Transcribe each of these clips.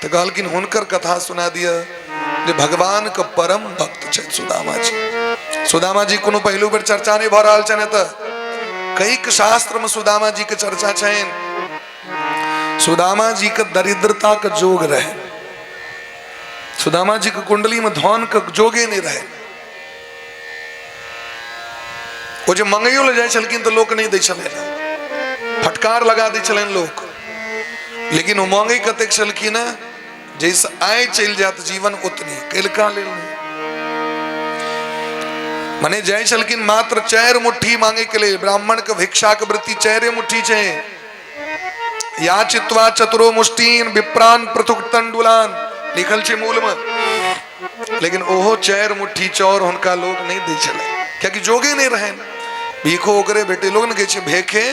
तो कहलकिन हुनकर कथा सुना दिया जे भगवान का परम भक्त छे सुदामा जी। सुदामा जी कोनो पहलू पर चर्चा नहीं भ रहल छने त कई शास्त्र में सुदामा जी के चर्चा छेन। सुदामा जी के दरिद्रता का जोग रहे, सुदामा जी के कुंडली में धन का जोगे नहीं रहे। वो जो मंगइयो ले जाए छलकिन तो लोग नहीं दे छले, फटकार लगा दे छले लोग। लेकिन वो मंगई कतेक छलकिन जैसे आए चल जात जीवन उतनी कैलका ले मने जय छलकिन मात्र 4 मुट्ठी मांगे के लिए। ब्राह्मण के भिक्षा के वृत्ति 4 मुट्ठी छे। या चित्वा चतुरो मुष्टीन विप्रान पृथुक तंडुलान लिखल छे मूल में। लेकिन ओहो 4 मुट्ठी चौर उनका लोग नहीं दे छले, क्या कि जोगे नहीं रहे। भीखो ओकरे बेटे लोग ने कहे भेखे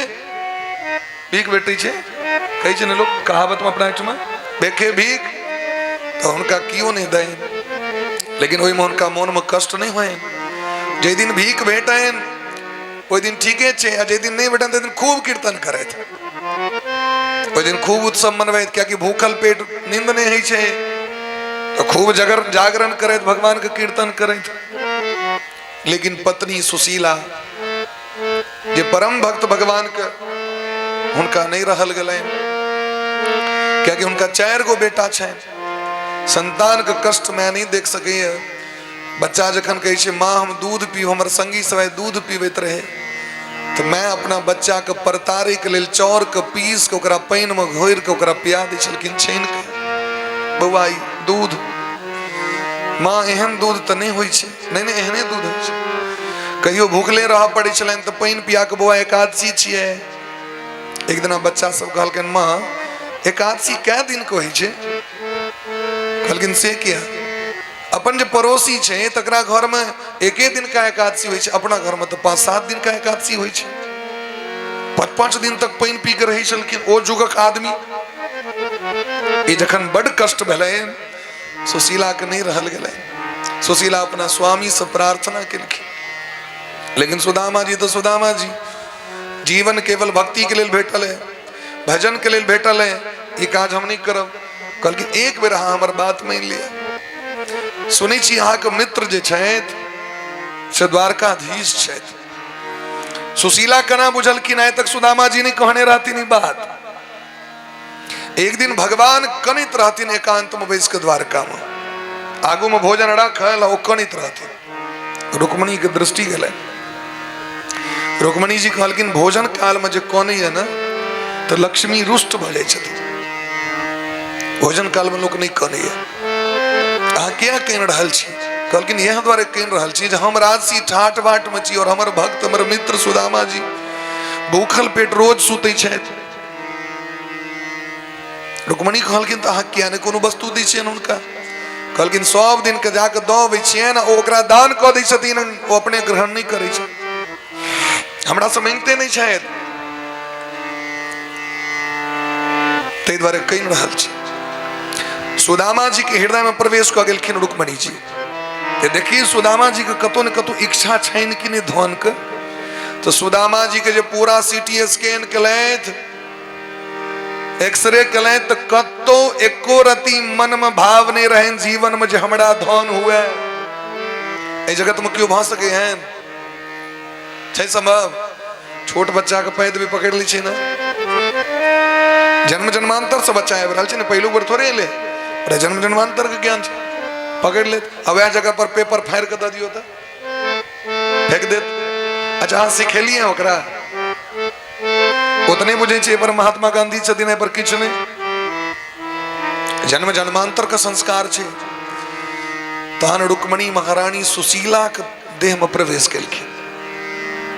भीख बेटी छे कही छे लोग कहावत में अपना में भेखे भीख तो उनका क्यों नहीं दे। लेकिन वही में उनका मन में कष्ट नहीं हुए। जे दिन भीख भेटन वो दिन ठीके छे, आ जे दिन नहीं भेटन ते दिन खूब कीर्तन करे थे। वो दिन खूब उत्सव मनवे, क्या कि भूखल पेट नींद नहीं है छे तो खूब जागरण करे, भगवान का कीर्तन करे। लेकिन पत्नी सुशीला जे परम भक्त भगवान के उनका नहीं रहल गए, क्या कि उनका 4 गो बेटा छे। संतान का कष्ट मैं नहीं देख सके। बच्चा जखन कहे छे माँ हम दूध पीब, हमर संगी सब दूध पीबैत रहे तो मैं अपना बच्चा के परतारे के लिए चौर के पीस के ओकरा पानी में घोर के ओकरा पिया दै छलखिन छान के। बौआ दूध माँ एहन दूध तो नहीं होई छे, नहीं एहने दूध होई छे। कहियो भूखले रह पड़े छलन तो पानी पिया के बौआ एकादशी छिए। एक दिन बच्चा सब कहलकिन माँ एकादशी कै दिन के होई छे? कहलकिन से किया अपन जो पड़ोसी छे तकरा घर में एके दिन का एकादशी होई छे, अपना घर में तो 5-7 दिन का एकादशी होई छे। 5-5 दिन तक पानी पी के रही छलकिन ओ जुगक आदमी। ये जखन बड़ कष्ट भेलै सुशीला के नहीं रहल गेलै। सुशीला अपना स्वामी से प्रार्थना केलखिन। लेकिन सुदामा जी तो सुदामा जी जीवन केवल भक्ति के लिए भेटल है, भजन के लिए भेटल है, ये काज हम नहीं करब। कहलकिन एक बेर अहाँ हमर बात मान लिया। सुनै छी अहाँ के मित्र जे छथि से द्वारकाधीश छथि। सुशीला केना बुझलखिन आइ तक सुदामा जी ने कहने रहथिन बात। एक दिन भगवान कनित रहथिन एकांत में बैस के द्वारका में, आगू में भोजन रखल ओ कनित रहथिन। रुक्मणी के दृष्टि गेलै। रुक्मणी जी कहलखिन भोजन काल में जे कनै है ना तो लक्ष्मी रुष्ट भ जाय छथिन। भोजन काल में लोग नहीं कनै है। अहाँ क्या कह रहल छी? कहलकिन यह द्वारे कह रहल छी जे हम राजसी ठाट बाट में छी और हमर भक्त हमर मित्र सुदामा जी भूखल पेट रोज सुतै छथि। रुक्मणी कहलकिन तो अहाँ क्या ने कोनो वस्तु दै छियनि हुनका? कहलकिन सब दिन के जाके दऽ अबै छियनि, ओकरा दान कऽ दै छथिन, ओ अपने ग्रहण नहीं करै छथि, हमरा से मांगते नहीं छथि। ताहि द्वारे कह रहल छी। सुदामा जी के हृदय में प्रवेश कर गेलखिन रुक्मणी जी। देखिए सुदामा जी के कतो न कतो इच्छा छनि कि नहीं धन के। तो सुदामा जी के जो पूरा सीटी स्कैन कलैथ, एक्सरे कलैथ, तो कतो एको रति मन में भाव नहीं रहे जीवन में जो हमरा धन हुए। ए जगत में क्यों भ सके हैं? छै संभव? छोट बच्चा के पैद भी पकड़ ली छी ना, जन्म जन्मांतर से बच्चा आबि रहल छै ने, पहिलू बेर थोड़े एले, जन्म जन्मांतर के ज्ञान छै, पकड़ ले। अब वह जगह पर पेपर फाड़ के दे दियो तो फेंक देत। अच्छा अहाँ सिखेलिए ओकरा उतने बुझे छे पर महात्मा गांधी छथिन पर किछ नहीं। जन्म जन्मांतर का संस्कार छे। तहन रुक्मणी महारानी सुशीला के देह में प्रवेश केलखिन।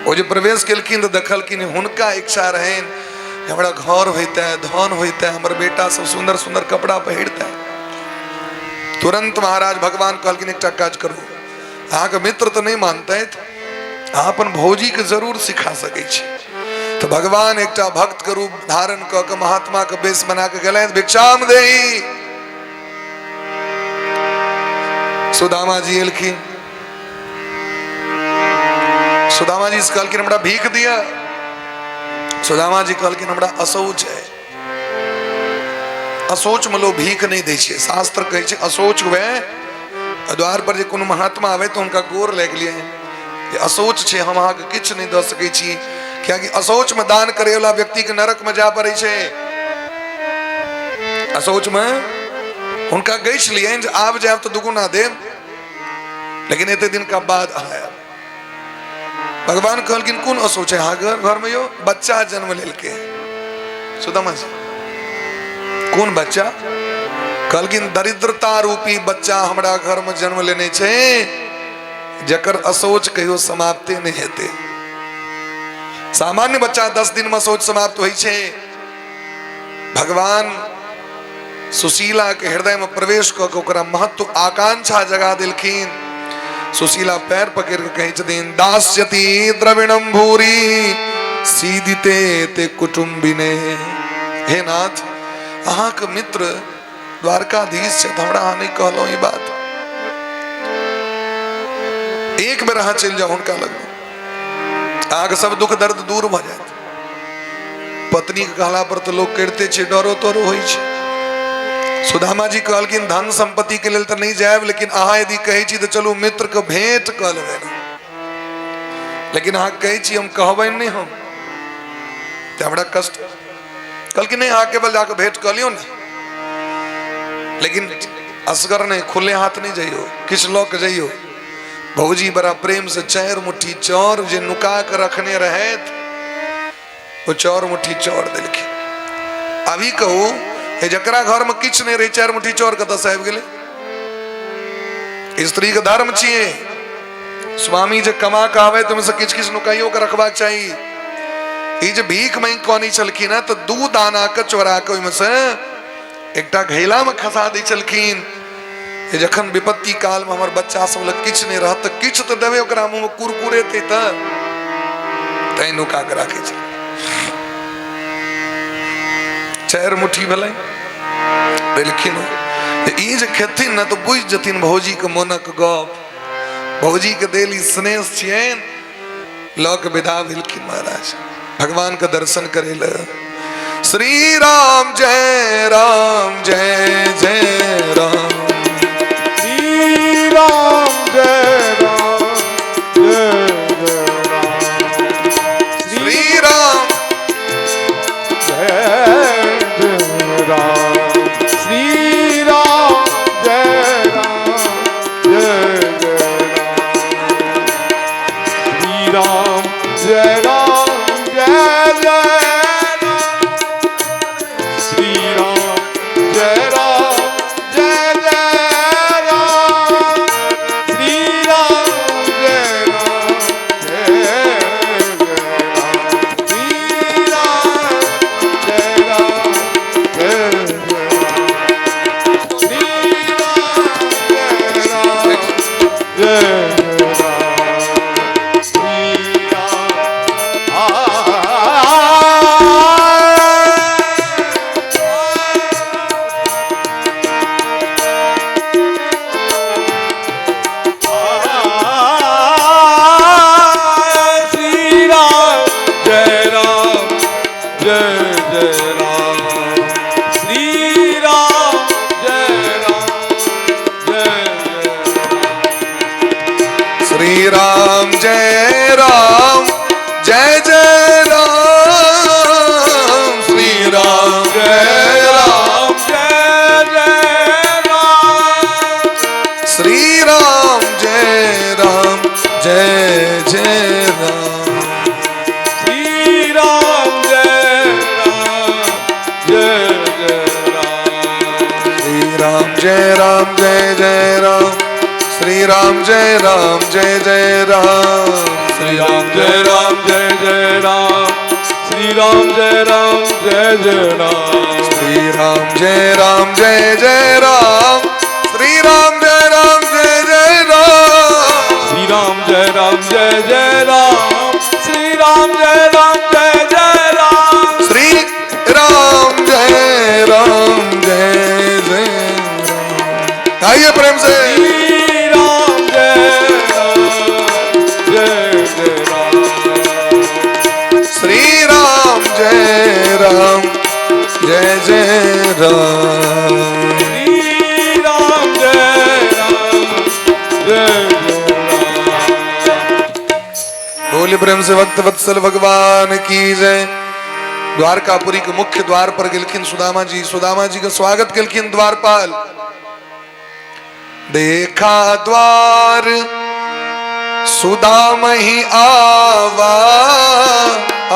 वो जो प्रवेश केलखिन तो देखलखिन हुनका इच्छा रहन हमरा घर होता है, धन होता है, हमर बेटा सब सुंदर सुंदर कपड़ा पहिरता है। तुरंत महाराज भगवान कहलखिन एकटा काज करू, अहाँ के मित्र तो नहीं मानते अहाँ अपन भौजी के जरूर सिखा सकै छी। तो भगवान एकटा भक्त के रूप धारण क के महात्मा के वेश बना के गेलैथ। भिक्षाम देहि। सुदामा जी एलखिन। सुदामा जी से कहलखिन हमरा भीख दिया। सुदामा जी कहलखिन हमरा असौच है। असोच में लो भीख नहीं दै छै। शास्त्र कहै छै असोच हुए द्वार पर जे कोनो महात्मा आवे तो उनका गोर लग लिए ये असोच छै, हम अहाँ के किछ नहीं द सकै छी, कियाकि असोच में दान करे वाला व्यक्ति के नरक में जा पड़े छै। असोच में उनका गैस लिए आब जाए तो दुगुना देव, लेकिन एते दिन का बाद आया। भगवान कहलकिन कौन असोच है घर में यो बच्चा जन्म लेलके सुदामा जी, कौन बच्चा? कहलकिन दरिद्रता रूपी बच्चा हमरा घर में जन्म लेने छे, जकर असोच कहियो समाप्ते नहीं हेते। सामान्य बच्चा 10 दिन में असोच समाप्त होई छे। भगवान सुशीला के हृदय में प्रवेश क के ओकरा महत्व आकांक्षा जगा दिलखिन। सुशीला पैर पकड़ के कहे छथिन दास्यति द्रविणम भूरी सीदिते ते कुटुंबिने। हे नाथ, अहाँ के मित्र द्वारकाधीश से हमरा नहीं कहलो ये बात, एक बेर अहाँ चल जाओ उनका लग, आगे सब दुख दर्द दूर भ जाए। पत्नी के कहला पर तो लोग करते छे, डरो तोरो होई छे। सुदामा जी कहलकिन धन संपत्ति के लेल तो नहीं जाएब, लेकिन अहाँ यदि कहे छी तो चलू मित्र के भेंट क लेबै ना, लेकिन अहाँ कहे छी हम कहबै नहीं, हम तो हमरा कष्ट। कहलकिन नहीं, अहाँ केवल जाके भेंट कर लियो ना, लेकिन असगर नहीं, खुले हाथ नहीं जाइयो, किस लोक जाइयो। भौजी बड़ा प्रेम से 4 मुट्ठी चौर जे नुका के रखने रहे, वो 4 मुट्ठी चौर दिलखिन। अभी कहू हे जकरा घर में किछ नहीं रही 4 मुट्ठी चौर कत से आबि गेलै? स्त्री के धर्म छिए, स्वामी जे कमा के आवे तुम से किछ किछ नुकाइयो के रखबाक चाहिए। ई जे भीख मांगि कनी छलखिन है तो 2 दाना के चोरा के ओइमे से एकटा घैला में खसा दै छलखिन। जखन विपत्ति काल में हमर बच्चा सब लग किछ नहीं रहत त किछ तो देबे ओकरा मुंह में कुरकुरे ते तै नुका के राखे छै। 4 मुट्ठी भेलै देलखिन। ई जे खेथिन ना तो बुझ जथिन भौजी के मोनक गप, भौजी के देली स्नेह छियन। ल के विदा भेलखिन महाराज भगवान के दर्शन करे ले। श्री राम जय राम जय जय राम, श्री राम जय राम जय जय राम, श्री राम जय जय राम, श्री राम जय राम जय जय राम, श्री राम जय राम जय जय जय राम जय जय राम, श्री राम जय राम जय जय राम, श्री राम जय राम जय जय राम, श्री राम जय राम जय जय राम, श्री राम जय राम जय जय राम, श्री राम जय राम जय जय राम, श्री राम जय राम जय जय राम, श्री राम जय राम जय जय राम, श्री राम जय राम जय जय राम। आइए प्रेम से श्री राम जय जय राम, श्री राम जय राम जय जय राम। प्रेम से भक्त वत्सल भगवान की जय। द्वारकापुरी के मुख्य द्वार पर गिलखिन सुदामा जी का स्वागत गिलखिन द्वारपाल। देखा द्वार सुदाम ही आवा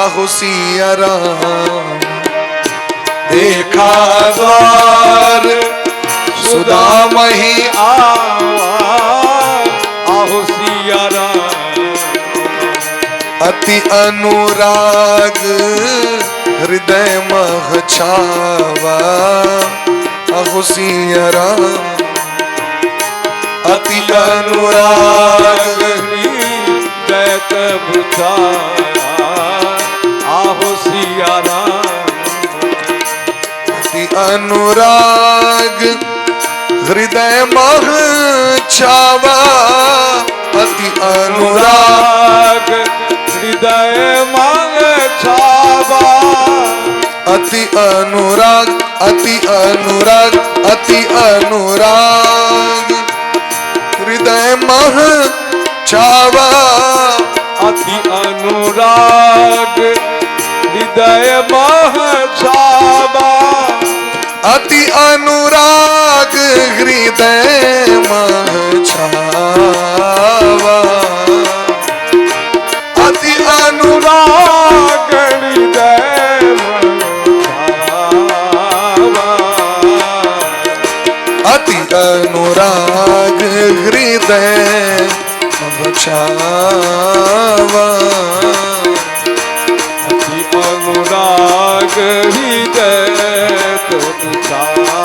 अहो सिया राम। देखा द्वार सुदाम ही आवा आहो सिया राम। अति अनुराग हृदय मह छावा अहो सिया राम। अति अनुराग हृदय तब छाया आहो सिया राम। अति अनुराग हृदय मह छावा। अति अनुराग हृदय मांग छावा। अति अनुराग अति अनुराग अति अनुराग हृदय मह छावा। अति अनुराग हृदय मह छावा। अति अनुराग हृदय मह छावा। अति अनुराग हृदय मह छावा। अति अनुराग हृदय मह छावा। अति अनुराग हृदय तब छावा।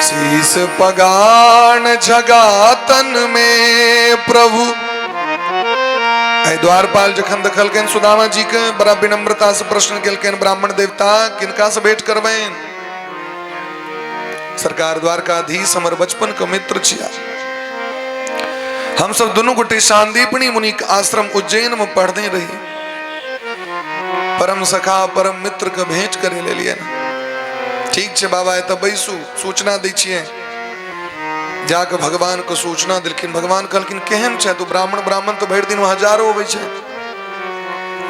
शीस पगान झगातन में प्रभु। द्वारपाल जखन दखल के सुदामा जी के बड़ा विनम्रता से प्रश्न के ब्राह्मण देवता किनका से भेंट करवेन। सरकार द्वारकाधीश हमर बचपन का मित्र छिया। हम सब दोनों गोटे शांदीपनी मुनि के आश्रम उज्जैन में पढ़ते रही। परम सखा परम मित्र के भेंट करे ले लिया ना। ठीक छे बाबा है तब बैसू सूचना दै छिए। जाके भगवान को सूचना दिलखिन। भगवान कहलखिन केहन छे तू। ब्राह्मण तो भरि दिन में हजारों होवे छे।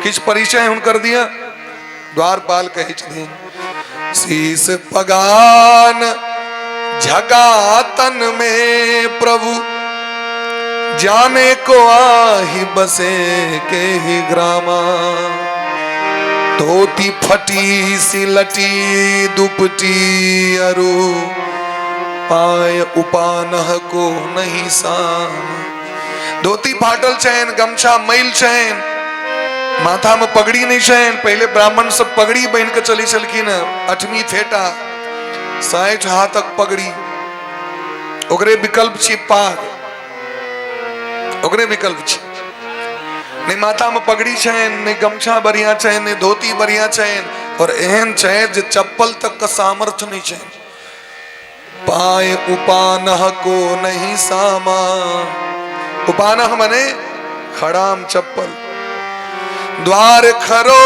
किछ परिचय हुनकर दिया। द्वारपाल कहे छथिन शीस पगान झगातन में प्रभु। जाने को आही बसे के ही ग्रामा। धोती फटी सी लटी दुपटी अरु। पाय उपानह को नहीं साम। धोती फाटल चैन गमछा मैल चैन। माथा में पगड़ी नहीं चैन। पहले ब्राह्मण सब पगड़ी बहन के चली चलखिन। 8वीं फेटा 60 हाथक पगड़ी। ओकरे विकल्प छी पाग। ओकरे विकल्प छी नहीं माथा में पगड़ी चैन नहीं गमछा बढ़िया चैन नहीं धोती बढ़िया चैन। और एहन चैन जो चप्पल तक का सामर्थ्य नहीं चैन। पाए उपानह को नहीं सामा। उपानह मने खड़ाम चप्पल। द्वार खरो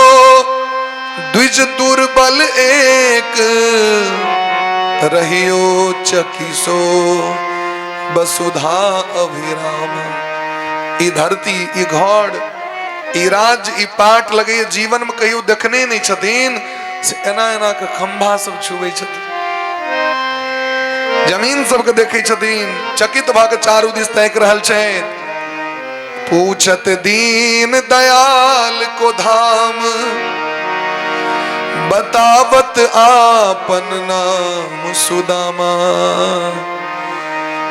द्विज दुर्बल एक। रहियो चकिसो वसुधा अभिराम। ई धरती ई घोड़ ई राज ई पाट लगे जीवन में कहियो देखने नहीं छथिन। से एना एना के खंभा सब छुबे छथिन। जमीन सबके देखे छथिन। चकित भा के चारू दिस तैक रहल छै। पूछत दीन दयाल को धाम। बतावत आपन नाम सुदामा।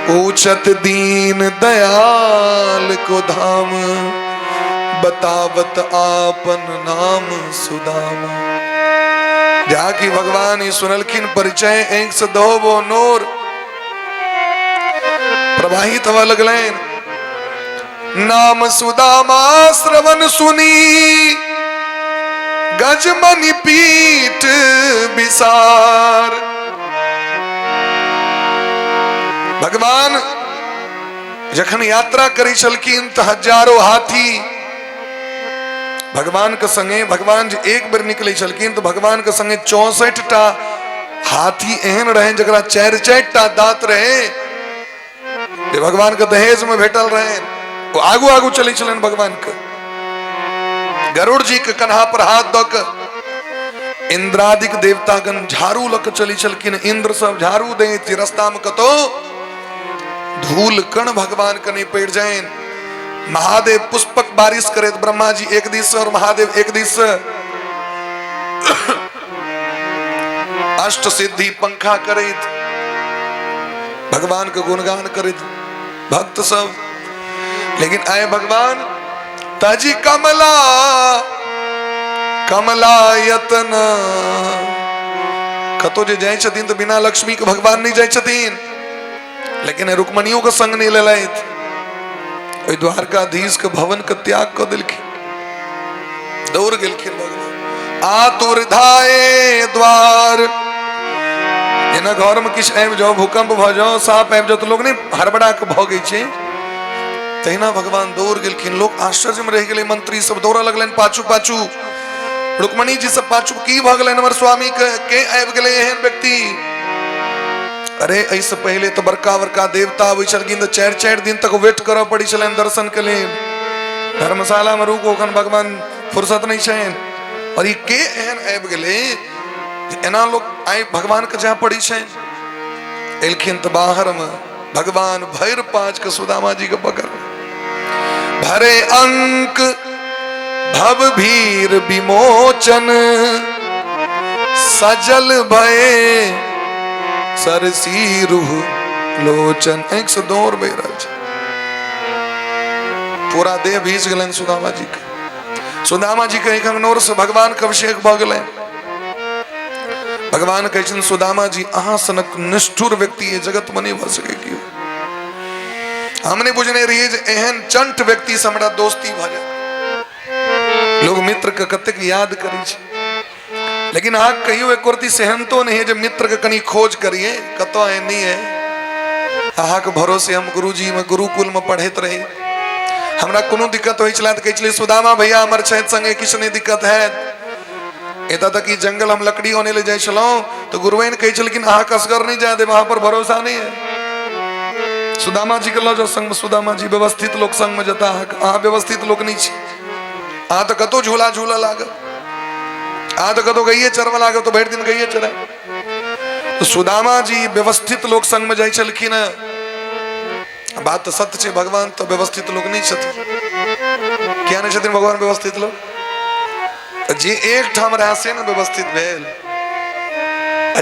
पूछत दीन दयाल को धाम। बतावत आपन नाम सुदामा। जाकी भगवान सुनलखिन परिचय एक से दो वो नूर प्रवाहित हवा लगलैन। नाम सुदामा श्रवण सुनी। गजमणि पीठ विसार। भगवान जखन यात्रा करी छलखिन त हजारों हाथी भगवान के संगे। भगवान जी एक बार निकले छलखिन तो भगवान के संगे 64 टा हाथी एहन रहे जकरा 4-4 टा दांत रहे। जे भगवान के दहेज में भेटल रहे वो आगू आगू चली चलन भगवान के गरुड़ जी के कन्हा पर हाथ दो के इंद्रादिक देवतागण झाड़ू लक चली चलकिन इंद्र सब झाड़ू दे रस्ता में कतो धूल कण भगवान के नहीं पेड़ जाए महादेव पुष्पक बारिश करे ब्रह्मा जी एक दिस और महादेव एक दिस अष्ट सिद्धि पंखा करे भगवान का गुणगान करे भक्त सब लेकिन आए भगवान ताजी कमला कमला यतन कतो जे जाए छतीन तो बिना लक्ष्मी के भगवान नहीं जाए छतीन लेकिन रुक्मणियों का संग नहीं ले लाए द्वारकाधीश के भवन का त्याग कर दिलखिन दौड़ गेलखिन भगवान आतुर धाये द्वार जेना घर में किछ आबि जाओ भूकंप भ जाओ साप आबि जाओ तो लोग नहीं हड़बड़ा के भगे छे तहिना भगवान दौड़ गेलखिन लोग आश्चर्य में रह गेले मंत्री सब दौड़ा लगलन पाछू पाछू रुक्मणी जी सब पाछू की भ गेलन हमर स्वामी के आबि गेले एहन व्यक्ति अरे ऐसे पहले तो बड़का बड़का देवता आबै छलखिन तो 4-4 दिन तक वेट करऽ पड़ी छलन दर्शन के लिए धर्मशाला में रुको अखन भगवान फुर्सत नहीं छन और ये के एहन आबि गेले एना लोग आए भगवान के जहाँ पड़ी छन एलखिन तो बाहर में भगवान भैर पांच के सुदामा जी के पकड़ भरे अंक भव भीर विमोचन सजल भये सरसी रूह लोचन एक से दौड़ बह रहा पूरा देह भीज गलन सुदामा जी के सुदामा जी के एक अंगनोर से भगवान के अभिषेक भ गेलै भगवान कहन सुदामा जी अहाँ सनक निष्ठुर व्यक्ति है जगत में नहीं भ सके क्यों हमने बुझने रहिए जे एहन चंट व्यक्ति से हमरा दोस्ती भ जाए लोग मित्र के कतेक याद करी छे लेकिन आग कहियो एक कोरती सहन तो नहीं है जब मित्र के कनी खोज करिए कतो है नहीं है आहा के भरोसे हम गुरुजी में गुरुकुल में पढ़त रहे हमरा कोनो दिक्कत होई छला त कहै छले सुदामा भैया हमर छैत संगे किछ नहीं दिक्कत है एता तक कि जंगल हम लकड़ी ओने ले जाय छलो तो गुरुवेन कहै छल लेकिन आहा कसगर नहीं जाय दे वहां पर भरोसा नहीं है सुदामा जी के लजो संग में सुदामा जी व्यवस्थित लोग संग में जता आहा व्यवस्थित लोग नहीं छी आ तो कतो झूला झूला लाग आ तो कतो गइए चरवा लाग तो भर दिन गइए चरा तो सुदामा जी व्यवस्थित लोग संग में जाय छलखिन बात तो सत्य छे भगवान तो व्यवस्थित लोग नहीं छथिन क्या नहीं छथिन भगवान व्यवस्थित लोग जे एक ठाम रहा से न व्यवस्थित भेल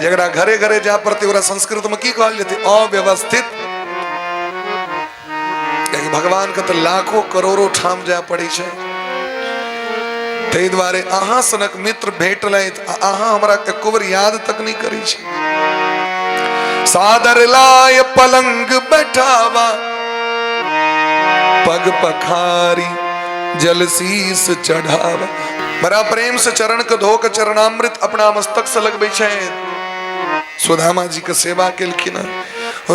जगरा घरे घरे जा पड़ते ओरा संस्कृत में की कहल जेते अव्यवस्थित भगवान के तो लाखों करोड़ों ठाम जा पड़ी छे ते द्वारे आहा सनक मित्र भेटलैत आहा हमरा एको बेर याद तक नहीं करी छे सादर लाय पलंग बैठावा पग पखारी जल शीस चढ़ावा बड़ा प्रेम से चरण के धो के चरणामृत अपना मस्तक से लगबै छै सुदामा जी के सेवा केलखिन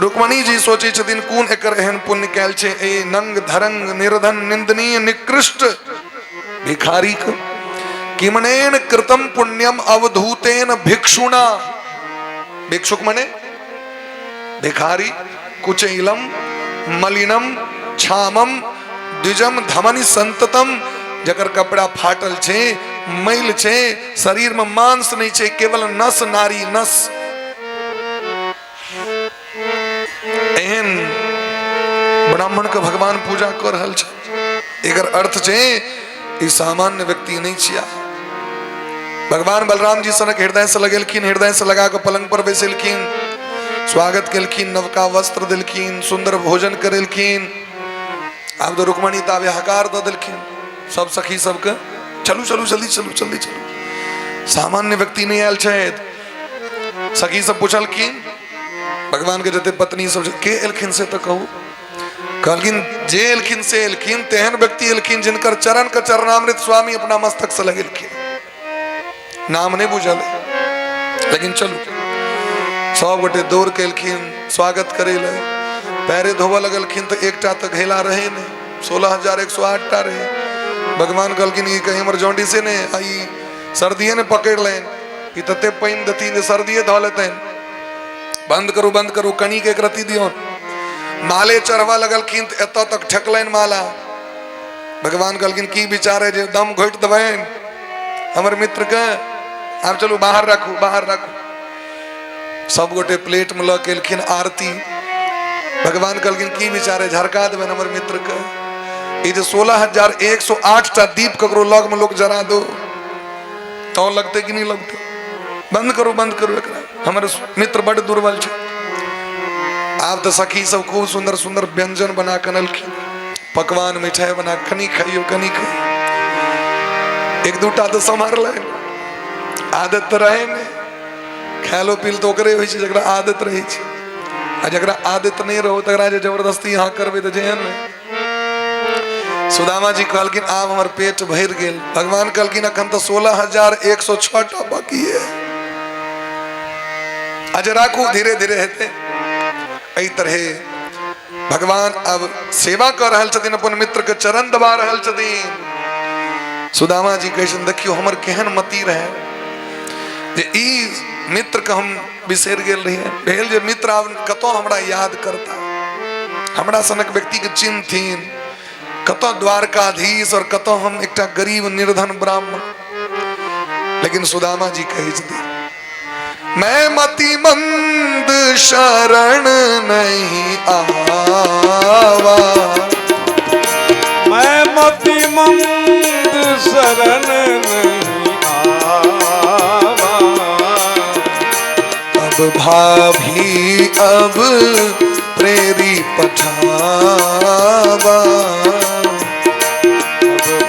रुक्मणी जी सोचे छथिन कोन एकर एहन पुण्य कैल छे ए नंग धरंग निर्धन निंदनीय निकृष्ट भिखारी किमनेन कृतम पुण्यम अवधूतेन भिक्षुना भिक्षुक मने भिखारी कुचैलम मलिनम छामम द्विजम धमनि संततम जकर कपड़ा फाटल छे मैल छे शरीर में मांस नहीं छे केवल नस नारी नस एहन ब्राह्मण के भगवान पूजा कर रहल छे एकर अर्थ छे ई सामान्य व्यक्ति नहीं छिया भगवान बलराम जी सनक हृदय से लगेलखिन हृदय से लगा के पलंग पर बैसेलखिन स्वागत केलखिन नवका वस्त्र दिलखिन सुंदर भोजन करेलखिन अब तो रुक्मणी ताबे हकार द दिलखिन सब सखी सबके चलू चलू जल्दी चलू जल्दी चलू सामान्य व्यक्ति नहीं आयल छे सखी सब पूछलखिन भगवान के जते पत्नी सब के एलखिन से तो कहू कहलखिन जे एलखिन से एलखिन तेहन व्यक्ति एलखिन जिनकर चरण का चरणामृत स्वामी अपना मस्तक से लगेलखिन नाम नहीं बुझल लेकिन चलू सब गोटे दौड़ के एलखिन स्वागत करे ले पैरे धोबा लगलखिन तो एकटा तक हेला रहे ने 16,108 टा रहे भगवान कहलखिन कि कहीं हमर जौंडी से ने आई सर्दिये ने पकड़ लेन कि तते पाइन दती ने सर्दिये धो लेतन बंद करू कनी के एक रति दियो माले चढ़वा लगलखिन तो एत तक ठेकलन माला। भगवान कहलखिन की विचार है जे दम घोट देबैन हमर मित्र के, आब चलू बाहर रखू बाहर रखू। सब गोटे प्लेट में ल केलखिन आरती। भगवान कहलखिन की विचार है झरका देबैन हमर मित्र के। ये जो 16,108 टा दीप ककरो लग में लोग जरा दो तो लगते कि नहीं लगते? बंद करो एकरा, हमारे मित्र बड़ दुर्बल छे। आप तो सखी सब खूब सुंदर सुंदर व्यंजन बना कनलखिन, पकवान मिठाई बना, कनी खाइयो कनी खाइयो। एक दूटा तो संभार ले, आदत तो रहे ने खालो पील तो करे होई छे जकरा आदत रही छे, आ जकरा आदत नहीं रहो तकरा जे जबरदस्ती यहाँ करबे तो जेहन में। सुदामा जी कहलखिन आब हमर पेट भर गेल। भगवान कहलखिन अखन तो 16,106 टा बाकी है, आज राखू धीरे धीरे हेते। एहि तरह भगवान अब सेवा कर रहल छथिन, अपन मित्र के चरण दबा रहल छथिन। सुदामा जी कहन देखियो हमर केहन मति रहे जे ई मित्र के हम बिसर गेल रहिए। भेल जे मित्र आब कतो हमरा याद करता, हमरा सनक व्यक्ति के चिन्हथिन, कतो द्वारकाधीश और कतो हम एकटा गरीब निर्धन ब्राह्मण। लेकिन सुदामा जी कहे छथिन मैं मति मंद शरण नहीं आवा, मैं मति मंद शरण नहीं आवा। अब भाभी अब प्रेरी पठावा, अब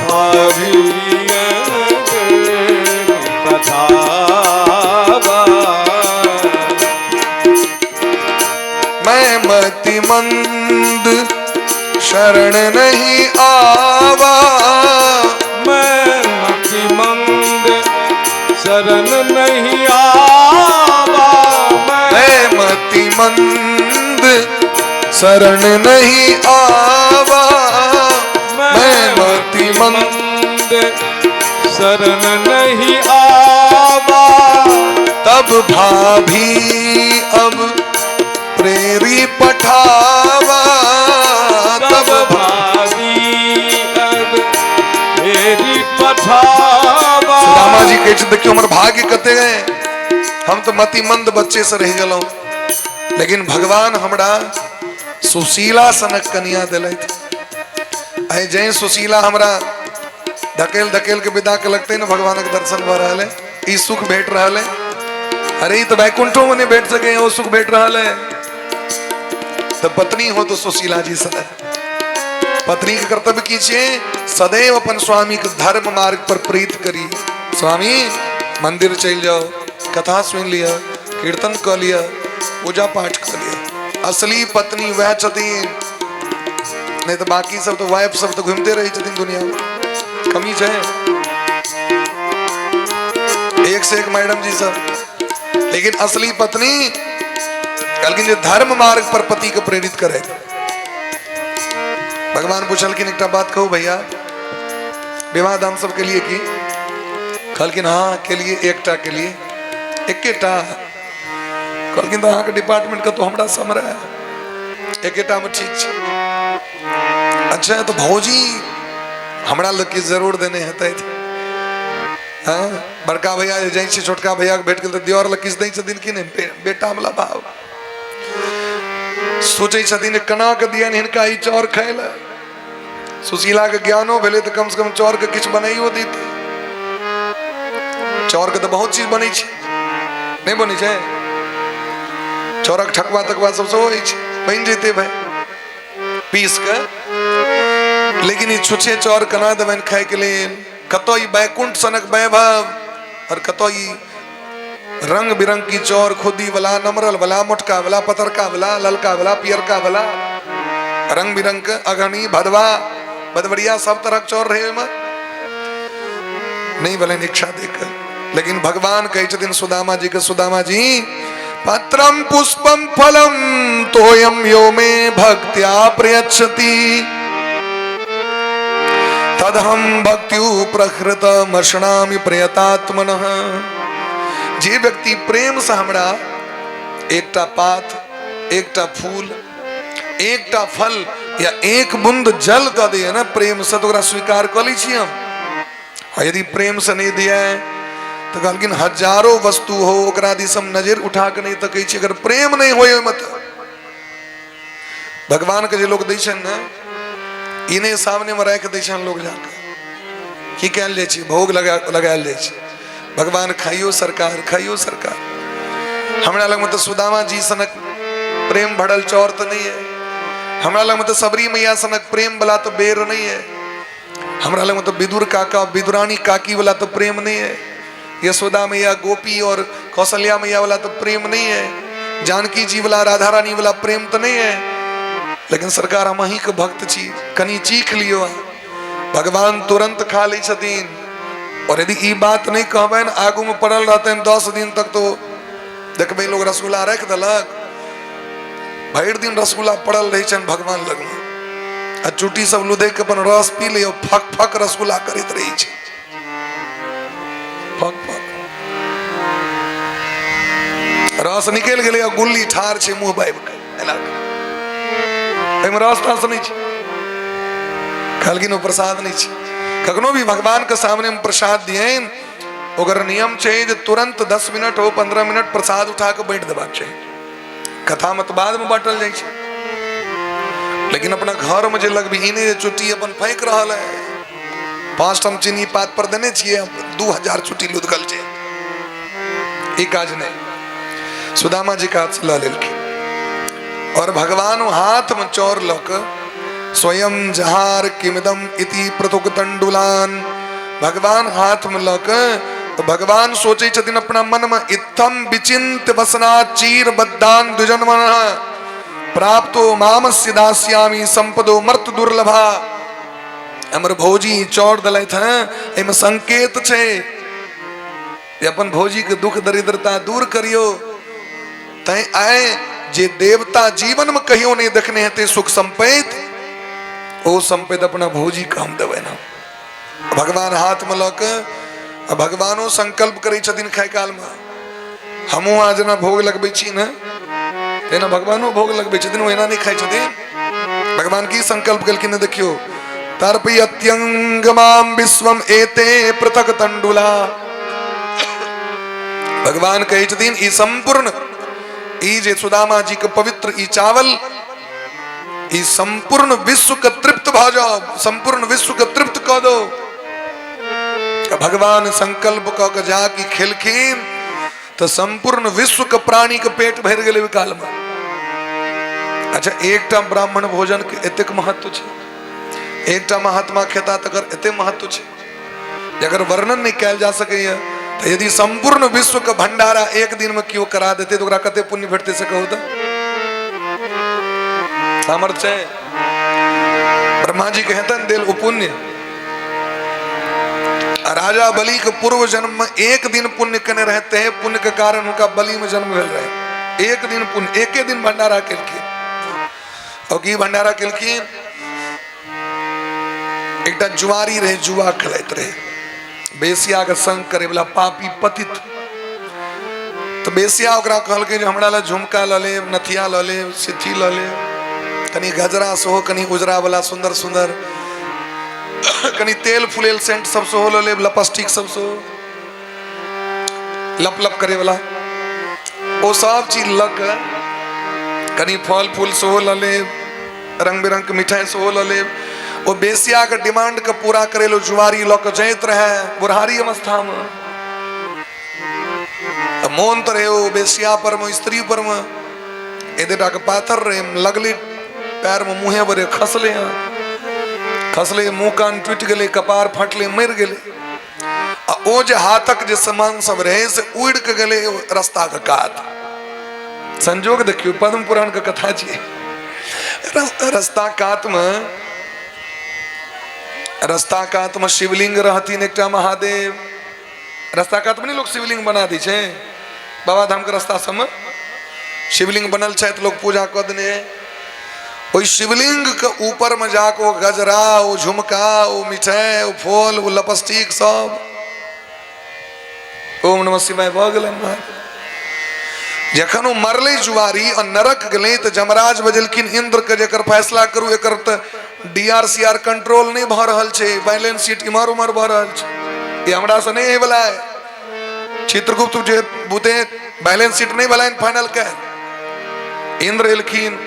भाभी मति मंद शरण नहीं आवा, मैं मति मंद शरण नहीं आवा। मैं मति मंद शरण नहीं आवा, मैं मति मंद शरण नहीं आवा। तब भाभी अब प्रेरी पठावा, तब भाभी अब प्रेरी पठावा। सुदामा जी कहे देखियो हमर भाग्य कते गए, हम तो मतिमंद बच्चे से रह गलो, लेकिन भगवान हमरा सुशीला सनक कन्या दिलैथ। आइ जय सुशीला हमरा धकेल धकेल के विदा के लगते न भगवान के दर्शन भ रहल है, ई सुख भेट रहल है। अरे तो वैकुंठों में नहीं बैठ सके, वो सुख भेट रहल है। तो पत्नी हो तो सुशीला जी सदैव पत्नी के कर्तव्य कीजिए, सदैव अपन स्वामी के धर्म मार्ग पर प्रीत करी। स्वामी मंदिर चल जाओ, कथा सुन लिया, कीर्तन कर लिया, पूजा पाठ कर लिया। असली पत्नी वह छथिन, नहीं तो बाकी सब तो वाइफ सब तो घूमते रही छथिन दुनिया में, कमी है एक से एक मैडम जी सब। लेकिन असली पत्नी कहलखिन धर्म मार्ग पर पति को प्रेरित करे। भगवान पूछलखिन एक बात कहू भैया, विवाह दान सब के लिए की? कहलखिन हाँ के लिए, एकटा के लिए, एकेटा। कहलखिन तो अहाँ डिपार्टमेंट का तो हमरा समरा है, एकेटा में ठीक है। अच्छा तो भौजी हमरा लग के जरूर देने हेतै। हाँ बड़का भैया जाइ छी, छोटका भैया के भेट गेल तो दियोर लग किस दै छथिन कि नहीं, बेटा वाला भाव सोचे छथिन कना के दियन हिनका ई चौर खाय ले। सुशीला के ज्ञानो भेले तो कम से कम चौर के किछ बनाइयो देते। चौर के तो बहुत चीज बनै छै, नहीं बनै छै? चौरक ठकवा तकवा सब होइ छै, बन जेते भाई पीस के। लेकिन ई छुछे चौर कना देबन खाय के लेल? कतो ई बैकुंठ सनक वैभव और कतो ई रंग बिरंग की चौर, खुदी वाला, नमरल वाला, मोटका वाला, पतरका वाला, ललका वाला, पियरका वाला, रंग बिरंग के अगनी भदवा बदवरिया सब तरह चौर रहे में नहीं भले इच्छा देकर। लेकिन भगवान कहे छथिन सुदामा जी के, सुदामा जी पत्रम पुष्पम फलम तोयम यो में भक्त्या प्रयच्छति तदहम भक्त्यु प्रकृत मर्षणामि प्रयतात्मनः। जे व्यक्ति प्रेम से हमरा एकटा पात, एकटा फूल, एकटा फल या एक बूंद जल दे दिए ना प्रेम से तो स्वीकार कर ली हम। और यदि प्रेम से नहीं दिया है तो कहलकिन हजारों वस्तु हो ओकरा दिस हम नजर उठा के नहीं तकै छी, अगर प्रेम नहीं होए मत। भगवान के जे लोग दै छन ना इन्हें सामने में राख दै छन लोग जाके की कहल जाय छै भोग लगायल जाय छै। भगवान खाइयो सरकार खाइयो सरकार। हमरा लग में तो सुदामा जी सनक प्रेम भरल चौर तो नहीं है, हमरा लग में तो सबरी मैया सनक प्रेम वाला तो बेर नहीं है, हमरा लग में तो विदुर काका विदुरानी काकी वाला तो प्रेम नहीं है, यशोदा मैया गोपी और कौशल्या मैया वाला तो प्रेम नहीं है, जानकी जी वाला राधा रानी वाला प्रेम तो नहीं है। लेकिन सरकार हम ही के भक्त छी, कनी चीख लियो भगवान तुरंत खा ली छथिन। और यदि ई बात नहीं कहबन आगू में पड़ल रहते 10 दिन तक तो देखबे लोग रसगुल्ला रख देलक, भर दिन रसगुल्ला पड़ल रही छन भगवान लग में, आ चुटी सब लुधे के अपन रस पी ले फक फक रसगुल्ला करत रही छै, फक फक रस निकल गेले आ गुल्ली ठार छै मुंह बाइब के एना एमे रस तस नहीं छै। कहलकिन वो प्रसाद नहीं छै, कखनो भी भगवान के सामने में प्रसाद दिए ओकर नियम छै जे तुरंत 10 मिनट हो 15 मिनट प्रसाद उठा के बैठ देबाक छै, कथा मत बाद में बांटल जाय छै। लेकिन अपना घर में जे लगबिहीने चुट्टी अपन फेंक रहल है, 5 टन चीनी पात पर देने छिए 2000 चुट्टी लुदकल छै, ई काज नहीं। सुदामा जी का हाथ से ला लेलखिन और भगवान हाथ में चौर लक स्वयं जहार किमिदम इति प्रतुक तंडुलान, भगवान हाथ में लक तो भगवान सोचे छथिन अपना मन में इत्थम विचिंत वसना चीर बद्दान द्विजन्मन प्राप्तो मामस्य दास्यामि संपदो मर्त दुर्लभा। हमर भौजी चौर दलैत हैं एमे संकेत छे जे अपन भौजी के दुख दरिद्रता दूर करियो, तै आए जे देवता जीवन में कहियो नहीं देखने हेते सुख संपैत ओ संपैत अपना भौजी काम देवे ना। भगवान हाथ में लक भगवानो संकल्प करे छथिन खाय काल में हमहू आज ना भोग लगबै छी ना तेना भगवानो भोग लगबै छथिन, ओहिना नहीं खाय छथिन। भगवान की संकल्प केलखिन देखियो तर्पयत्यंगमाम विश्वम एते पृथक तंडुला। भगवान कहे छथिन ई संपूर्ण ई जे सुदामा जी के पवित्र ई चावल ई संपूर्ण विश्व के तृप्त भ जाओ, संपूर्ण विश्व के तृप्त क दो। भगवान संकल्प क के जाके खेलखिन तो संपूर्ण विश्व के प्राणी के पेट भर गेले काल में। अच्छा एकटा ब्राह्मण भोजन के एतेक महत्व छै, एकटा महात्मा खेता तकर एते महत्व छै जे अगर वर्णन नहीं कैल जा सकैया तो यदि संपूर्ण विश्व के भंडारा एक दिन में क्यों करा देते तो ओकरा कते पुण्य भेटते से कहू तो सामर्थ्य है। ब्रह्मा जी कहतन दिल पुण्य, राजा बलि के पूर्व जन्म में एक दिन पुण्य करने रहते हैं, पुण्य के कारण उनका बलि में जन्म भेल रहे। एक दिन पुण्य एके दिन भंडारा केलखिन और की भंडारा केलखिन एकटा जुआरी रहे जुआ खेलैत रहे, बेसिया के संग करे वाला पापी पतित। तो बेसिया ओकरा कहलकै जे हमरा ला झुमका ल ले, नथिया ल ले, सिथी ल ले, कनी गजरा सेहो कनी उजरा वाला सुंदर सुंदर, कनी तेल फुलेल सेंट सब सेहो ल ले, लिपस्टिक सब सेहो लप लप करे वाला ओ सब चीज लक, कनी फल फूल सेहो ल ले, रंग बिरंग के मिठाई सेहो ल ले। वो बेसिया के डिमांड के पूरा करे लो जुआरी लक जैत रहे बुढ़ारी अवस्था में। मोन तो रहे वो बेसिया पर में स्त्री पर में एदेटा के पाथर रहे लगले पैर में मुँहे बरे खसले खसले मुंह कान टूट गए, कपार फटले मर गए। ओ जे हाथक जे सामान सब रहे से उड़ के गले रास्ता के कात। संजोग देखियो पद्म पुराण के कथा छी, रास्ता कात में शिवलिंग रहतीन एकटा महादेव। रास्ता कात में नहीं लोग शिवलिंग बना दी छे, बाबा धाम के रास्ता सब में शिवलिंग बनल छै तो लोग पूजा कर देने। ओई शिवलिंग के ऊपर में जाके वो गजरा, वो झुमका, वो मिठाई, वो फूल, वो लिपस्टिक सब ओम नमः शिवाय भ गेलन। जखन वो मरले जुआरी और नरक गले तो जमराज बजलकिन इंद्र के जकर फैसला करू एकर त डीआरसीआर कंट्रोल नहीं भ रहल छे, बैलेंस शीट इमर उमर भ रहल छे, ये हमरा से नहीं वाला है। चित्रगुप्त जे बुते बैलेंस शीट नहीं भलाइन फाइनल कह, इंद्र एलखिन,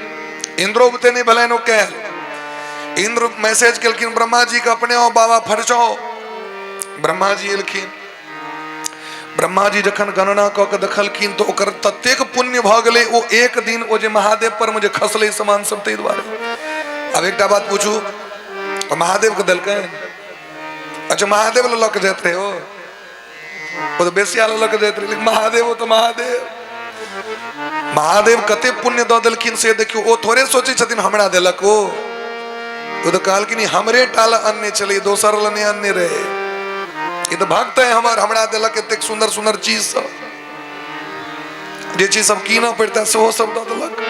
इंद्रो बुते नहीं भलाइन कह, इंद्र मैसेज केलखिन ब्रह्मा जी के अपने आओ बाबा फरचो, ब्रह्मा जी एलखिन, ब्रह्मा जी जखन गणना क के देखलखिन तो ओकर ततेक पुण्य भ गेलै, ओ एक दिन ओ जे महादेव पर मुझे खसले समान सब तै द्वारे। अब एकटा बात पूछू, महादेव के दलकै, अच्छा महादेव लक जात रहे हो, वो तो बेसिया लक जात रहे, लेकिन महादेव तो महादेव, महादेव कते पुण्य द देलखिन से देखियो, ओ थोड़े सोचे छथिन हमरा देलक, वो तो कहलखिन हमरे टाल अन्य चले दोसर लने अन्य रहे, ये तो भक्त है हमार, हमरा दिलक एतेक सुंदर सुंदर चीज सब, जे चीज सब कीना पड़ता से वो सब दिलक,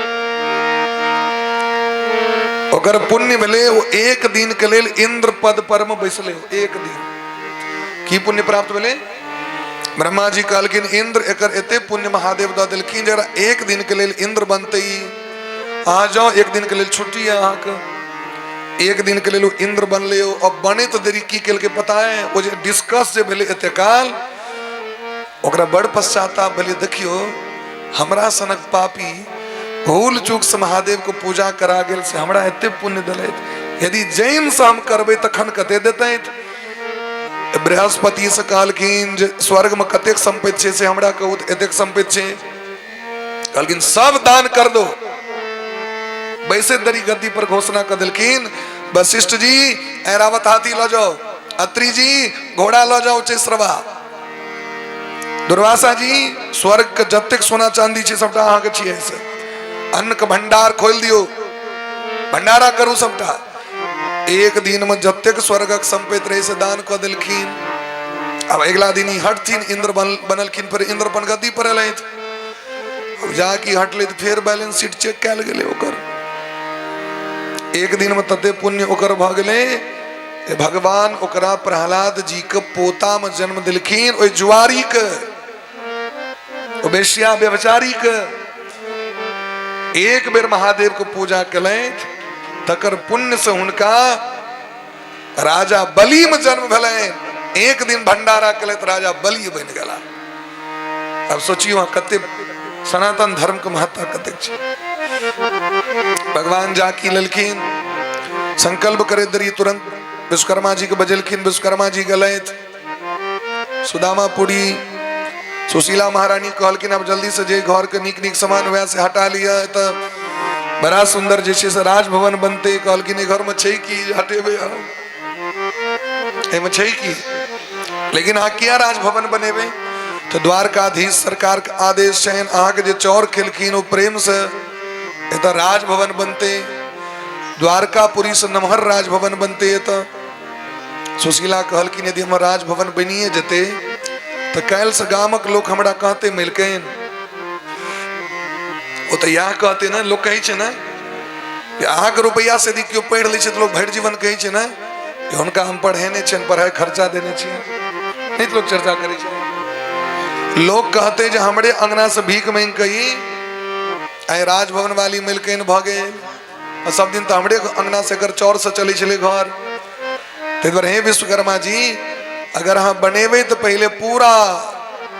ओकर पुण्य मिले। वो एक दिन के लेल इंद्र पद पर में बैसले, एक दिन की पुण्य प्राप्त मिले। ब्रह्मा जी कहलखिन इंद्र एकर एते पुण्य महादेव द देलखिन जरा एक दिन के लेल इंद्र बनते, आ जाओ एक दिन के लेल छुट्टी है अहाँ के, एक दिन के लिए इंद्र बनले हो। अब बने तो देरी की केल के पता है, वो जे डिस्कस जे भेले एते काल, ओकरा बड़ पश्चाताप भेले, देखियो हमरा सनक पापी भूल चूक से महादेव को पूजा करा गेल से हमरा एते पुण्य देलैत, यदि जैन से हम करबे तखन कते देतैत। बृहस्पति से कहलखिन जे स्वर्ग में कतेक संपत्ति छे से हमरा कहू त एतेक संपत्ति छे, कहलखिन सब दान कर दो। वैसे दरी गद्दी पर घोषणा कर दिलखिन, वशिष्ठ जी ऐरावत हाथी लो जाओ, अत्रि जी घोड़ा लो जाओ चेसरवा, दुर्वासा जी स्वर्ग के जतेक सोना चांदी छे सबटा अहाँ के छिए, से अन्न के भंडार खोल दियो, भंडारा करू सबटा। एक दिन में जतेक स्वर्गक संपत्ति रहे से दान क दिलखिन। अब अगला दिन ही हटथिन, इंद्र बनलखिन, पर इंद्र पन गद्दी पर एलैथ, जाके हटले तो फिर बैलेंस शीट चेक कैल गेलै ओकर, एक दिन में तते पुण्य ओकर भ गेलै, भगवान ओकरा प्रहलाद जी के पोता में जन्म दिलखिन, ओइ जुआरी के, ओ बेश्या व्यभिचारी के। एक बेर महादेव को पूजा कलैथ, तकर पुण्य से हुनका राजा बलि में जन्म भेलैन, एक दिन भंडारा कलैथ राजा बलि बन गेला। अब सोचियो कते सनातन धर्म के महत्ता कतेक छै। भगवान जाकी ललखिन, संकल्प करे दरी तुरंत विश्वकर्मा जी के बजलखिन, विश्वकर्मा जी गलैथ, सुदामापुरी सुशीला महारानी कहलखिन अब जल्दी से जे घर के नीक नीक सामान वह से हटा लिया, तो बड़ा सुंदर जैसे से राजभवन बनते, कहलखिन घर में छै कि हटेबे एमे छै कि, लेकिन अहाँ किया राजभवन बनेबे, तो द्वारकाधीश सरकार के आदेश छनि, अहाँ के जे चौर खेलखिन ओ प्रेम से एतऽ राजभवन बनते, द्वारकापुरी से नमहर राजभवन बनते। एतऽ सुशीला कहलखिन यदि हमर राजभवन बनिए जेते तो काल्हि से गामक लोक हमरा कहते मिलकैन, ओ तो यह कहते ना, लोग कहे ना अहाँ के रुपया से यदि केओ पढ़ लै छै तो लोग भरि जीवन कहे ना हुनका हम पढ़ेने छियनि, पढ़ाई खर्चा देने छियनि, नहीं तो लोग चर्चा करे छै। लोग कहते जो हमरे अंगना से भीख मांग कही आए राजभवन वाली मिलकैन भ गेल, सब दिन तो हमरे अंगना से कर चौर से चले छले घर। ताहि दुआरे हे विश्वकर्मा जी अगर अहाँ बनेबे तो पहले पूरा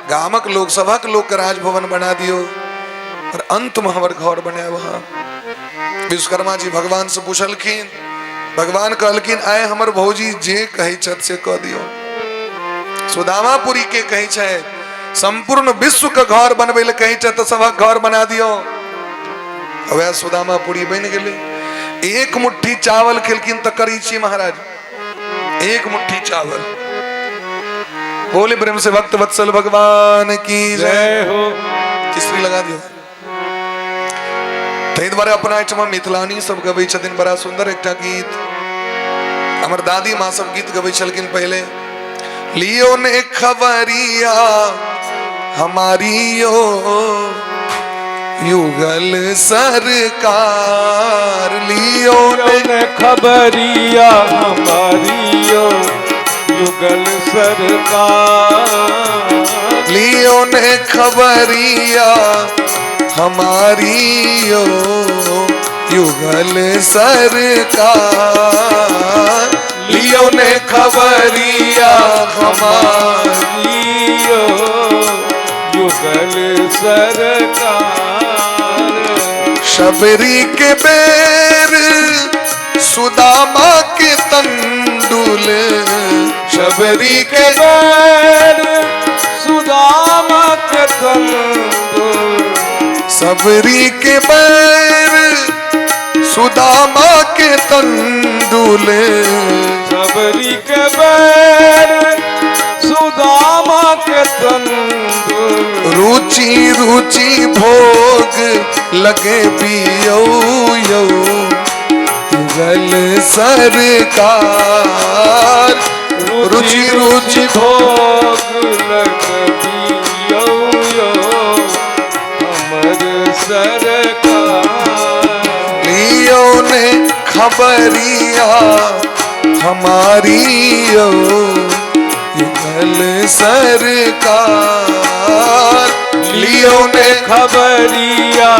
गामक लोग सभक लोग के राजभवन बना दियो, और अंत में हमर घर बनाए वहाँ। विश्वकर्मा जी भगवान से पूछलखिन, भगवान कहलखिन आए हमर भौजी जे कहे छत से कह दियो। सुदामापुरी के कहे छै संपूर्ण विश्व के घर बनबे ले कहे छै तो सबक घर बना दियो, वह सुदामापुरी बन गेले। एक मुट्ठी चावल खेलखिन तो करी छी महाराज, एक मुट्ठी चावल। बोले ब्रह्म से भक्त वत्सल भगवान की जय हो। तीसरी लगा दियो। तहि द्वारे अपना एठमा मिथिलानी सब गबै छथिन, बड़ा सुंदर एकटा गीत हमर दादी माँ सब गीत गबै छलखिन पहले। लियो ने खबरिया हमारी यो युगल सरकार, लियो ने खबरिया हमारी यो युगल सरकार, लियो ने खबरिया हमारी यो युगल सरकार। लियो ने खबरिया हमारी यो युगल सरकार। शबरी के बैर सुदामा के तंडुल। शबरी के बैर सुदामा के तंडुल। सबरी के बैर सुदामा के तंडुल। सबरी के बैर सुदामा के तंडुल। रुचि रुचि भोग लगे पियो यो युगल सरकार। रुचि रुचि भोग लगे पियो यो हमर सरकार। लियो ने खबरिया हमारी यो युगल सरकार। लियो ने खबरिया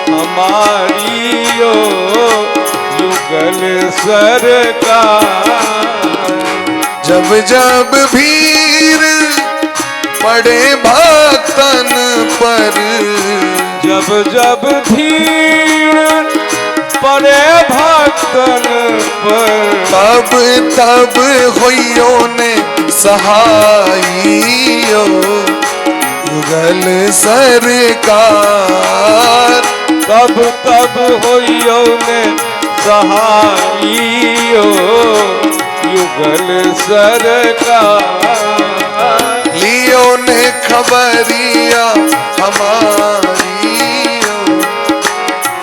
हमारी यो युगल सरकार। जब जब भीड़ पड़े भक्तन पर। जब जब भीड़ पड़े भक्तन पर। तब तब होइयो ने सहाइयो युगल सरकार। तब तब होइयो ने सहाइयो युगल सरकार। लियो ने खबरिया हमारी यो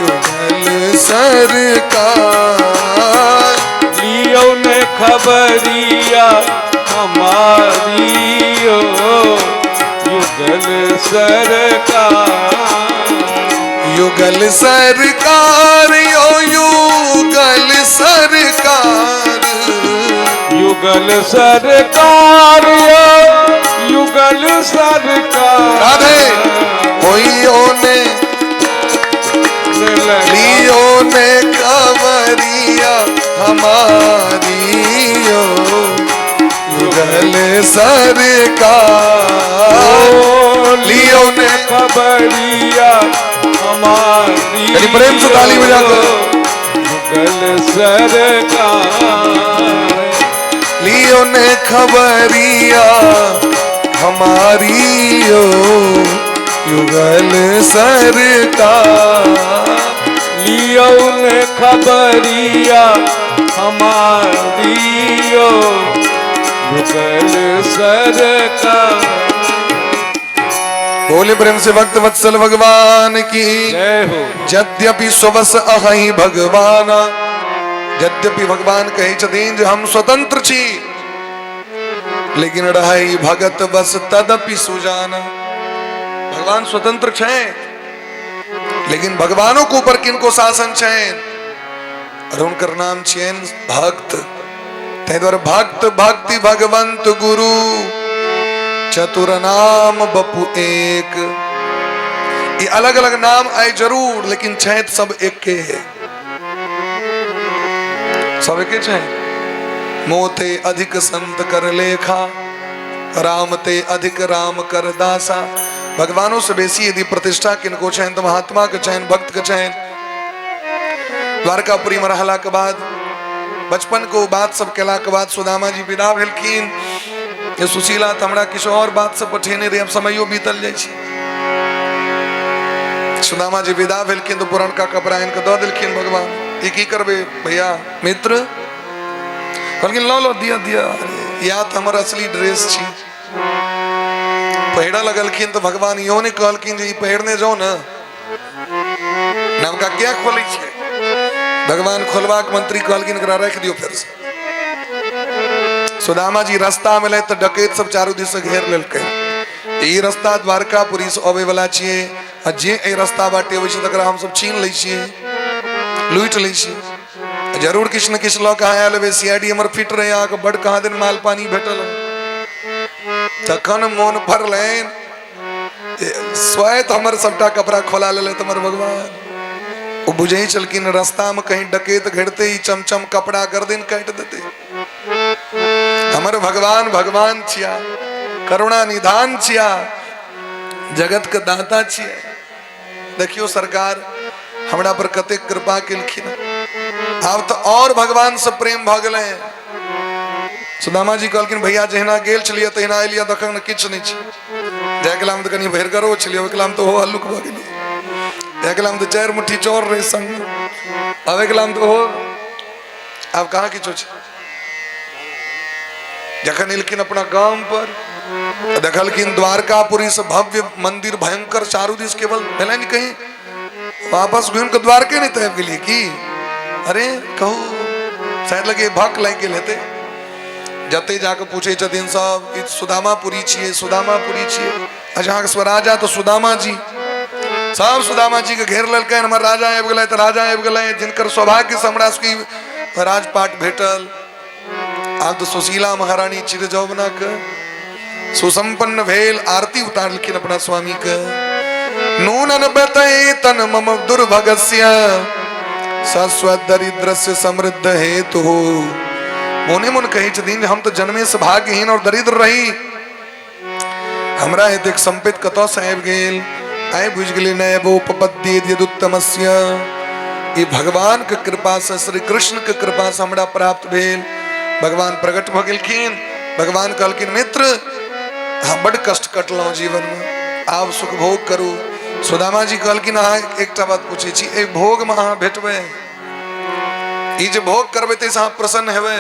युगल सरकार। लियो ने खबरिया हमारी यो युगल सरकार। युगल सरकार यो युगल सरकार। युगल सरकार यो युगल सरकार। राधे होइयो ने लियो ने खबरिया हमारी यो युगल सरकार। लियो ने खबरिया हमारी प्रेम से ताली बजा करो। युगल सरकार। लियो ने खबरिया हमारी यो युगल सरकार। लियो ने खबरिया हमारी यो युगल सरकार। बोले प्रेम से भक्त वत्सल भगवान की जय हो। यद्यपि स्वस अहि भगवान। यद्यपि भगवान कहे छथिन जे हम स्वतंत्र छी लेकिन रहै भगत बस तदपि सुजाना। भगवान स्वतंत्र छे लेकिन भगवानों के ऊपर किनको शासन छे और उनकर नाम छेन भक्त। तै द्वारे भक्त भक्ति भगवंत गुरु चतुर नाम बपु एक। ये अलग अलग नाम आए जरूर लेकिन छैत सब एक के है। सब एक है। मोते अधिक संत कर लेखा राम ते अधिक राम कर दासा। भगवानों से बेसी यदि प्रतिष्ठा किनको चैन तो महात्मा के चैन भक्त के चैन। द्वारकापुरी मरहला के बाद बचपन को बात सब केला के बाद सुदामा जी विदा भेलखिन। ये सुशीला तो हमरा किछु और बात सब पठेने रहे। अब समयो बीतल जाय छै। सुदामा जी विदा भेलखिन तो पुरान का कपड़ा इनके दऽ देलखिन भगवान। ये की करबे भैया मित्र कहलखिन लो लो दिया दिया। या तो हमर असली ड्रेस छी। पहिरा लगलखिन तो भगवान इहो ने कहलखिन जे ई पहिरने जाओ ना नवका क्या खोलै छै। भगवान खोलबाक मंत्री कहलखिन एकरा रख दियो फिर से। सुदामा जी रास्ता में ले तो डकैत सब चारू दिस से घेर लेलकै। ई रास्ता द्वारकापुरी से आबै वाला छियै आ जे ए रास्ता बाटे अबै छै तकरा हम सब छीन लै छियै लूट लै छियै। जरूर किछ न किछ लऽ के आया लेबै। सीआईडी हमर फिट रहे अहाँके बड़ कहाँ दिन माल पानी भेटल तखन मोन भरलैन। स्वयं हमर सबटा कपड़ा खोला ले तमर भगवान वो बुझे चलकिन रास्ता में कहीं डकेत घेरते ही चमचम कपड़ा गर्दन काट देते। हमर भगवान भगवान छिया, करुणा निधान छिया, जगत के दाता छिया। देखियो सरकार हमरा पर कते कृपा केलखिन। अब तो और भगवान से प्रेम भ गए। सुदामा जी कहलखिन भैया जहिना गेल छलिए तहिना एलिया देखन किछ नहीं छै। जायकला में तो कनी भरगरो छलिए, ओकला में तो हो हल्लुक भ गेलिए। जायकला में तो 4 मुट्ठी चोर रहे संग, अब एकला में तो हो अब कहाँ किछो छै। जखन एलखिन अपना गांव पर देखलखिन द्वारकापुरी से भव्य मंदिर भयंकर चारू दिस केवल भेलन कहीं वापस घूम के द्वारके नहीं तैब गेलिए की। अरे कहू शायद लगे भक लग गेल हेतै। जते जाके पूछे छथिन सब ई सुदामापुरी छियै, सुदामापुरी छियै। अच्छा अहाँ के स्वराजा तो सुदामा जी, सब सुदामा जी के घेर लेलकै। हमर राजा आबि गेलै तऽ राजा आबि गेलै, जिनकर सौभाग्य से हमरा सबके राजपाट भेटल। आब तो सुशीला महारानी चिरजौवना के सुसंपन्न भेल, आरती उतारलखिन अपना स्वामी के। नूनन बतै तन मम दुर्भगस्य शाश्वत दरिद्रस्य समृद्ध हेतु। मोने मन कहे छथिन हम तो जन्मे से भाग्यहीन और दरिद्र रही, हमरा हेतु संपित कतौ से आबि गेल। आइ बुझ गेली नैवोपपद्ये यदुत्तमस्य। ई भगवान के कृपा से, श्री कृष्ण के कृपा से हमरा प्राप्त भेल। भगवान प्रकट भ गेलखिन। भगवान कहलखिन मित्र हम बड़ कष्ट कटलहुँ जीवन में, आब सुख भोग करू। सुदामा जी कहलखिन अहाँ एकटा बात पूछे छी, ए भोग में अहाँ भेटबै, ई जे भोग करबै तैसे अहाँ प्रसन्न हेबै।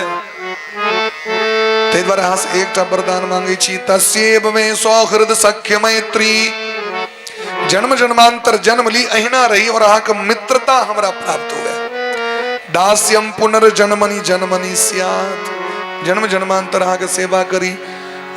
ताहि दुआरे अहाँ से एकटा वरदान मांगै छी। तस्यैव मे सौहृद सख्य मैत्री। जन्म जन्मांतर जन्म ली अहिना रही और अहाँ के मित्रता हमरा प्राप्त हुए। दास्यम पुनर्जन्मनि जन्मनि स्यात्। जन्म जन्मांतर अहाँ के सेवा करी